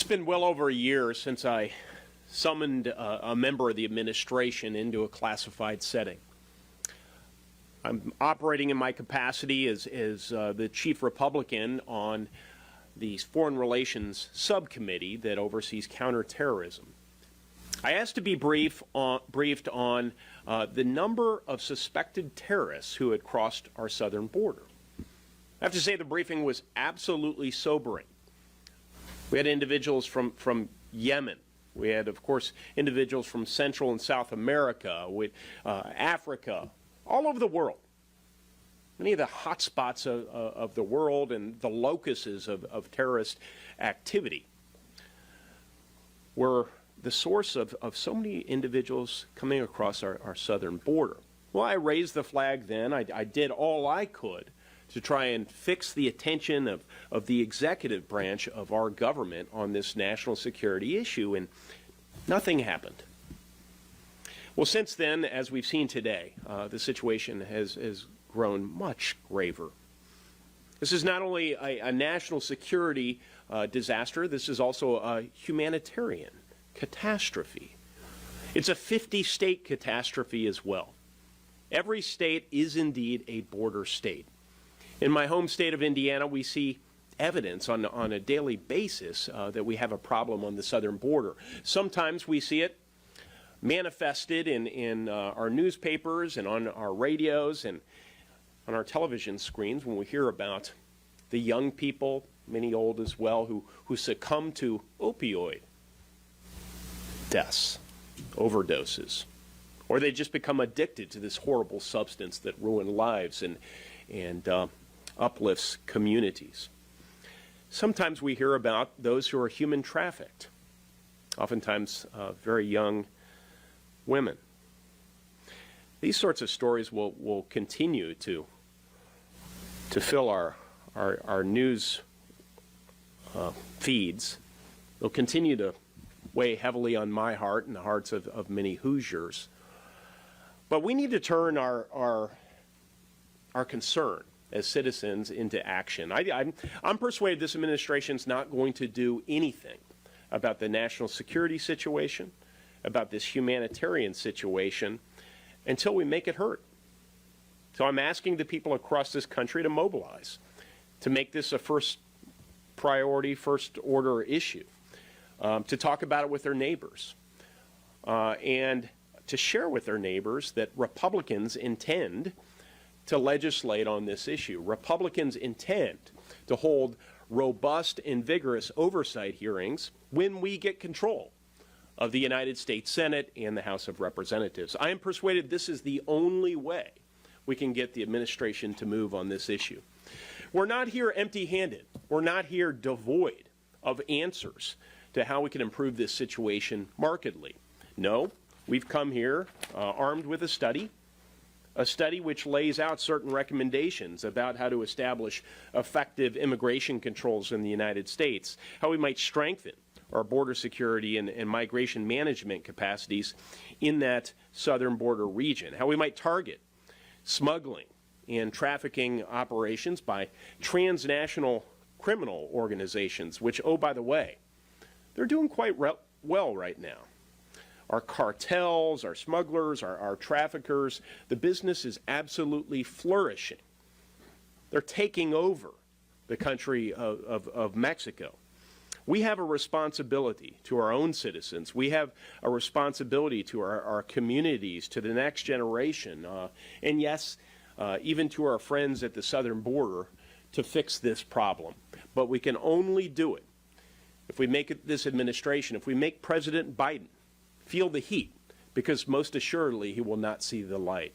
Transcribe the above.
It's been well over a year since I summoned a member of the administration into a classified setting. I'm operating in my capacity as the chief Republican on the Foreign Relations Subcommittee that oversees counterterrorism. I asked to be briefed on the number of suspected terrorists who had crossed our southern border. I have to say the briefing was absolutely sobering. We had individuals from Yemen. We had, of course, individuals from Central and South America, Africa, all over the world. Many of the hot spots of the world and the locuses of terrorist activity were the source of so many individuals coming across our southern border. Well, I raised the flag then. I did all I could to try and fix the attention of the executive branch of our government on this national security issue, and nothing happened. Well, since then, as we've seen today, the situation has grown much graver. This is not only a national security disaster, this is also a humanitarian catastrophe. It's a 50-state catastrophe as well. Every state is indeed a border state. In my home state of Indiana, we see evidence on a daily basis that we have a problem on the southern border. Sometimes we see it manifested in our newspapers and on our radios and on our television screens when we hear about the young people, many old as well, who succumb to opioid deaths, overdoses, or they just become addicted to this horrible substance that ruin lives and uplifts communities. Sometimes we hear about those who are human trafficked, oftentimes very young women. These sorts of stories will continue to fill our news feeds. They'll continue to weigh heavily on my heart and the hearts of many Hoosiers. But we need to turn our concern as citizens into action. I'm persuaded this administration is not going to do anything about the national security situation, about this humanitarian situation, until we make it hurt. So I'm asking the people across this country to mobilize, to make this a first priority, first order issue, to talk about it with their neighbors, and to share with their neighbors that Republicans intend to legislate on this issue. Republicans intend to hold robust and vigorous oversight hearings when we get control of the United States Senate and the House of Representatives. I am persuaded this is the only way we can get the administration to move on this issue. We're not here empty-handed. We're not here devoid of answers to how we can improve this situation markedly. No, we've come here armed with a study which lays out certain recommendations about how to establish effective immigration controls in the United States, how we might strengthen our border security and migration management capacities in that southern border region, how we might target smuggling and trafficking operations by transnational criminal organizations, which, oh, by the way, they're doing quite well right now. Our cartels, our smugglers, our traffickers, the business is absolutely flourishing. They're taking over the country of Mexico. We have a responsibility to our own citizens. We have a responsibility to our communities, to the next generation, and yes, even to our friends at the southern border to fix this problem. But we can only do it if we make it this administration, if we make President Biden feel the heat, because most assuredly he will not see the light.